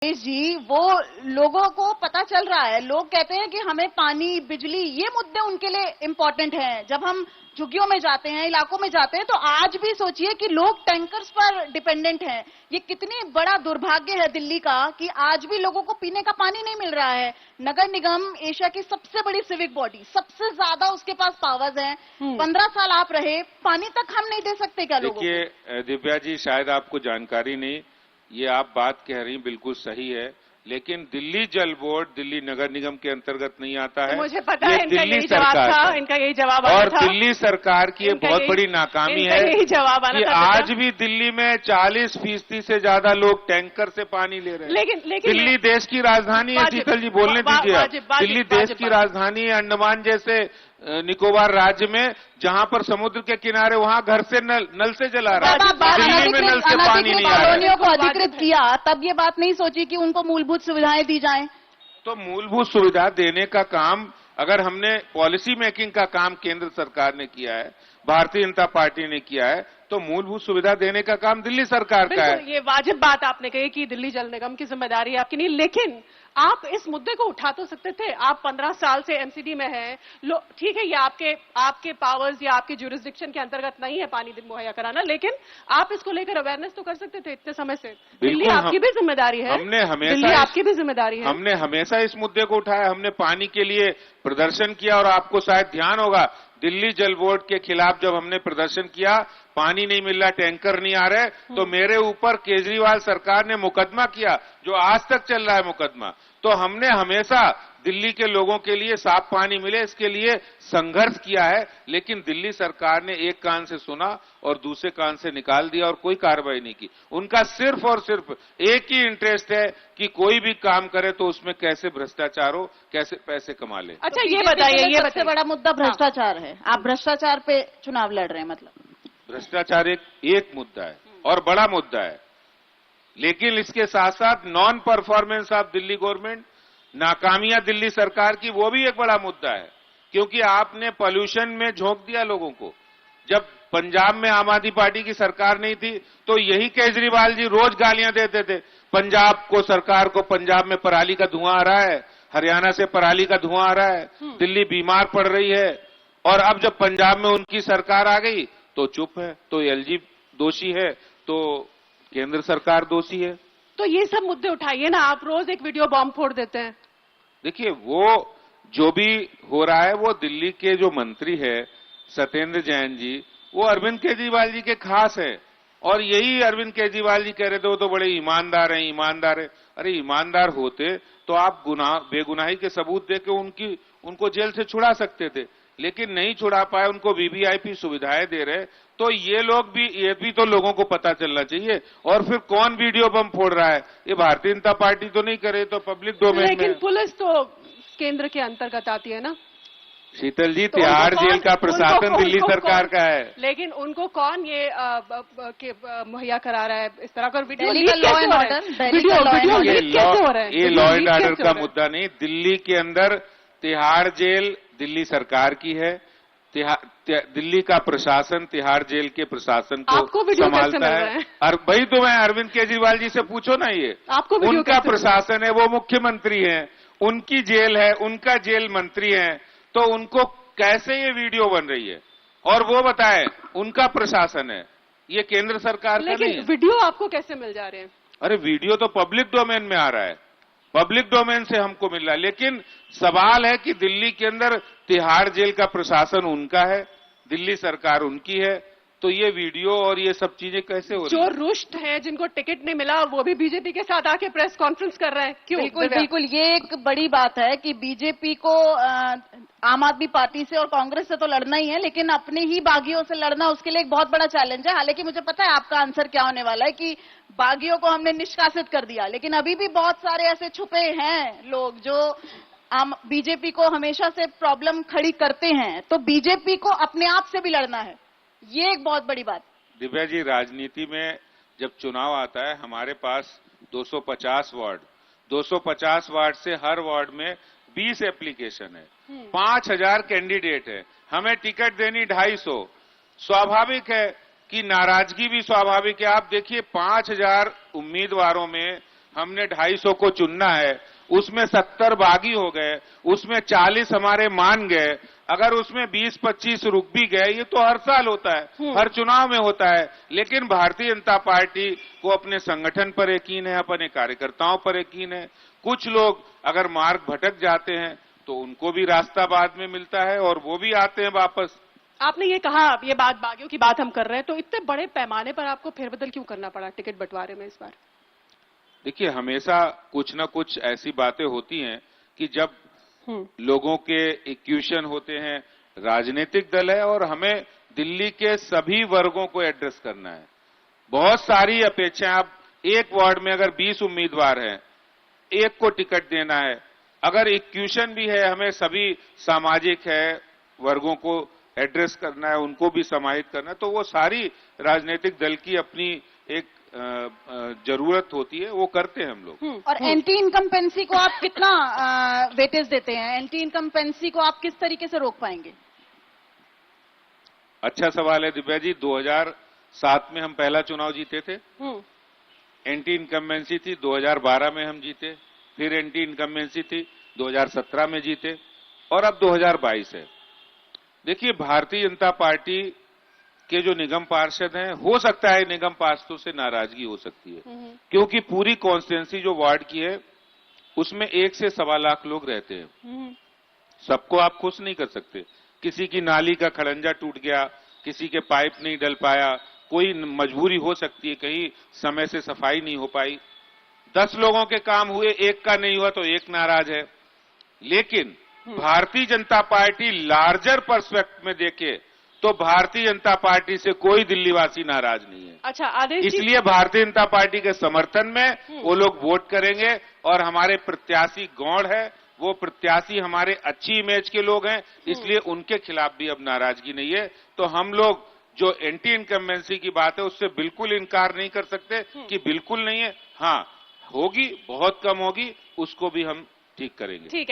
जी, वो लोगों को पता चल रहा है। लोग कहते हैं कि हमें पानी, बिजली, ये मुद्दे उनके लिए इम्पोर्टेंट हैं। जब हम झुग्गियों में जाते हैं, इलाकों में जाते हैं, तो आज भी सोचिए कि लोग टैंकर्स पर डिपेंडेंट हैं। ये कितनी बड़ा दुर्भाग्य है दिल्ली का कि आज भी लोगों को पीने का पानी नहीं मिल रहा है। नगर निगम एशिया की सबसे बड़ी सिविक बॉडी, सबसे ज्यादा उसके पास पावर्स हैं। 15 साल आप रहे, पानी तक हम नहीं दे सकते क्या लोगों को? देखिए दिव्या जी, शायद आपको जानकारी नहीं, ये आप बात कह रही बिल्कुल सही है, लेकिन दिल्ली जल बोर्ड दिल्ली नगर निगम के अंतर्गत नहीं आता है। तो मुझे पता है इनका यही जवाब था, इनका यही जवाब आना और था। दिल्ली सरकार की ये बहुत बड़ी नाकामी है यही जवाब आना कि था। आज भी दिल्ली में 40% से ज्यादा लोग टैंकर से पानी ले रहे हैं। लेकिन दिल्ली देश की राजधानी है, शीतल जी बोलने दीजिए आप। दिल्ली देश की राजधानी है। अंडमान जैसे निकोबार राज्य में जहां पर समुद्र के किनारे, वहां घर से नल से जला रहा है। दिल्ली में नल से पानी नहीं आ रहा है। कॉलोनियों को अधिकृत किया, तब ये बात नहीं सोची कि उनको मूलभूत सुविधाएं दी जाएं। तो मूलभूत सुविधा देने का काम, अगर हमने पॉलिसी मेकिंग का काम केंद्र सरकार ने किया है, भारतीय जनता पार्टी ने किया है, तो मूलभूत सुविधा देने का काम दिल्ली सरकार का है। ये वाजिब बात आपने कही कि दिल्ली जल निगम की जिम्मेदारी है आपकी नहीं, लेकिन आप इस मुद्दे को उठा तो सकते थे। आप 15 साल से एमसीडी में हैं, ठीक है, ये आपके पावर्स या आपके जुरिस्डिक्शन के अंतर्गत नहीं है पानी मुहैया कराना, लेकिन आप इसको लेकर अवेयरनेस तो कर सकते थे इतने समय से। दिल्ली आपकी भी जिम्मेदारी है, दिल्ली आपकी भी जिम्मेदारी है। हमने हमेशा इस मुद्दे को उठाया, हमने पानी के लिए प्रदर्शन किया, और आपको शायद ध्यान होगा दिल्ली जल बोर्ड के खिलाफ जब हमने प्रदर्शन किया, पानी नहीं मिल रहा, टैंकर नहीं आ रहे, तो मेरे ऊपर केजरीवाल सरकार ने मुकदमा किया, जो आज तक चल रहा है मुकदमा। तो हमने हमेशा दिल्ली के लोगों के लिए साफ पानी मिले, इसके लिए संघर्ष किया है, लेकिन दिल्ली सरकार ने एक कान से सुना और दूसरे कान से निकाल दिया और कोई कार्रवाई नहीं की। उनका सिर्फ और सिर्फ एक ही इंटरेस्ट है कि कोई भी काम करे तो उसमें कैसे भ्रष्टाचार हो, कैसे पैसे कमा ले। अच्छा, ये बताइए, ये सबसे बड़ा मुद्दा भ्रष्टाचार है। आप भ्रष्टाचार पे चुनाव लड़ रहे हैं, मतलब भ्रष्टाचार एक मुद्दा है और बड़ा मुद्दा है, लेकिन इसके साथ साथ non performance of Delhi government, नाकामियां दिल्ली सरकार की, वो भी एक बड़ा मुद्दा है। क्योंकि आपने पॉल्यूशन में झोंक दिया लोगों को। जब पंजाब में आम आदमी पार्टी की सरकार नहीं थी, तो यही केजरीवाल जी रोज गालियां देते थे पंजाब को, सरकार को। पंजाब में पराली का धुआं आ रहा है, हरियाणा से पराली का धुआं आ रहा है, दिल्ली बीमार पड़ रही है। और अब जब पंजाब में उनकी सरकार आ गई तो चुप है, तो एलजी दोषी है, तो केंद्र सरकार दोषी है। तो ये सब मुद्दे उठाइए ना, आप रोज एक वीडियो बॉम्ब फोड़ देते हैं। देखिए, वो जो भी हो रहा है, वो दिल्ली के जो मंत्री है सत्येंद्र जैन जी, वो अरविंद केजरीवाल जी के खास है। और यही अरविंद केजरीवाल जी कह रहे थे वो तो बड़े ईमानदार हैं, ईमानदार है। अरे ईमानदार होते तो आप बेगुनाही के सबूत देके उनको जेल से छुड़ा सकते थे, लेकिन नहीं छुड़ा पाए, उनको वीवीआईपी सुविधाएं दे रहे। तो ये लोग भी, ये भी तो लोगों को पता चलना चाहिए। और फिर कौन वीडियो बम फोड़ रहा है, ये भारतीय जनता पार्टी तो नहीं करे, तो पब्लिक डोमेन में। लेकिन पुलिस तो केंद्र के अंतर्गत आती है ना शीतल जी, तिहाड़ जेल का प्रशासन दिल्ली सरकार का है। लेकिन उनको कौन ये मुहैया करा रहा है इस तरह का वीडियो? लॉ एंड ऑर्डर, ये लॉ एंड ऑर्डर का मुद्दा नहीं। दिल्ली के अंदर तिहाड़ जेल दिल्ली सरकार की है। दिल्ली का प्रशासन तिहाड़ जेल के प्रशासन को संभालता है। और वही तो मैं अरविंद केजरीवाल जी से पूछो ना, ये आपको उनका प्रशासन है, वो मुख्यमंत्री है, उनकी जेल है, उनका जेल मंत्री है, तो उनको कैसे ये वीडियो बन रही है? और वो बताए उनका प्रशासन है, ये केंद्र सरकार का नहीं है। वीडियो आपको कैसे मिल जा रहे हैं? अरे वीडियो तो पब्लिक डोमेन में आ रहा है, पब्लिक डोमेन से हमको मिल रहा है। लेकिन सवाल है कि दिल्ली के अंदर तिहाड़ जेल का प्रशासन उनका है, दिल्ली सरकार उनकी है, तो ये वीडियो और ये सब चीजें कैसे हो रही जो रुष्ट हैं, जिनको टिकट नहीं मिला, वो भी बीजेपी के साथ आके प्रेस कॉन्फ्रेंस कर रहे हैं, क्यों? बिल्कुल, ये एक बड़ी बात है कि बीजेपी को आम आदमी पार्टी से और कांग्रेस से तो लड़ना ही है, लेकिन अपने ही बागियों से लड़ना उसके लिए एक बहुत बड़ा चैलेंज है। हालांकि मुझे पता है आपका आंसर क्या होने वाला है कि बागियों को हमने निष्कासित कर दिया, लेकिन अभी भी बहुत सारे ऐसे छुपे हैं लोग जो बीजेपी को हमेशा से प्रॉब्लम खड़ी करते हैं। तो बीजेपी को अपने आप से भी लड़ना है, ये एक बहुत बड़ी बात। दिव्या जी, राजनीति में जब चुनाव आता है, हमारे पास 250 वार्ड, 250 वार्ड से हर वार्ड में 20 एप्लीकेशन है, 5000 कैंडिडेट है, हमें टिकट देनी 250। स्वाभाविक है कि नाराजगी भी स्वाभाविक है। आप देखिए 5000 उम्मीदवारों में हमने 250 को चुनना है, उसमें 70 बागी हो गए, उसमें 40 हमारे मान गए, अगर उसमें 20-25 रुक भी गए, ये तो हर साल होता है, हर चुनाव में होता है। लेकिन भारतीय जनता पार्टी को अपने संगठन पर यकीन है, अपने कार्यकर्ताओं पर यकीन है। कुछ लोग अगर मार्ग भटक जाते हैं तो उनको भी रास्ता बाद में मिलता है और वो भी आते हैं वापस। आपने ये कहा, ये बात बागियों की बात हम कर रहे हैं, तो इतने बड़े पैमाने पर आपको फेरबदल क्यों करना पड़ा टिकट बंटवारे में इस बार? देखिए, हमेशा कुछ न कुछ ऐसी बातें होती हैं कि जब लोगों के इक्वेशन होते हैं, राजनीतिक दल है और हमें दिल्ली के सभी वर्गों को एड्रेस करना है। बहुत सारी अपेक्षाएं, अब एक वार्ड में अगर 20 उम्मीदवार हैं, एक को टिकट देना है, अगर इक्वेशन भी है, हमें सभी सामाजिक है वर्गों को एड्रेस करना है, उनको भी समाहित करना है, तो वो सारी राजनीतिक दल की अपनी एक जरूरत होती है, वो करते हैं हम लोग। और एंटी इनकम्पेंसी को आप कितना वेटेज देते हैं? एंटी इनकम्पेंसी को आप किस तरीके से रोक पाएंगे? अच्छा सवाल है दिव्या जी। 2007 में हम पहला चुनाव जीते थे, एंटी इनकम्बेंसी थी। 2012 में हम जीते, फिर एंटी इनकम्बेंसी थी, 2017 में जीते और अब 2022 है। देखिए, भारतीय जनता पार्टी के जो निगम पार्षद हैं, हो सकता है निगम पार्षदों से नाराजगी हो सकती है, क्योंकि पूरी कॉन्स्टिट्यूंसी जो वार्ड की है उसमें 1 से 1.25 लाख लोग रहते हैं। सबको आप खुश नहीं कर सकते। किसी की नाली का खड़ंजा टूट गया, किसी के पाइप नहीं डल पाया, कोई मजबूरी हो सकती है, कहीं समय से सफाई नहीं हो पाई। 10 लोगों के काम हुए, 1 का नहीं हुआ तो 1 नाराज है। लेकिन भारतीय जनता पार्टी लार्जर पर्सपेक्ट में देखे तो भारतीय जनता पार्टी से कोई दिल्लीवासी नाराज नहीं है। अच्छा, आदेश जी, इसलिए भारतीय जनता पार्टी के समर्थन में वो लोग वोट करेंगे और हमारे प्रत्याशी गौड़ है, वो प्रत्याशी हमारे अच्छी इमेज के लोग हैं, इसलिए उनके खिलाफ भी अब नाराजगी नहीं है। तो हम लोग जो एंटी इनकम्बेंसी की बात है उससे बिल्कुल इनकार नहीं कर सकते कि बिल्कुल नहीं है। हाँ, होगी, बहुत कम होगी, उसको भी हम ठीक करेंगे। ठीक है।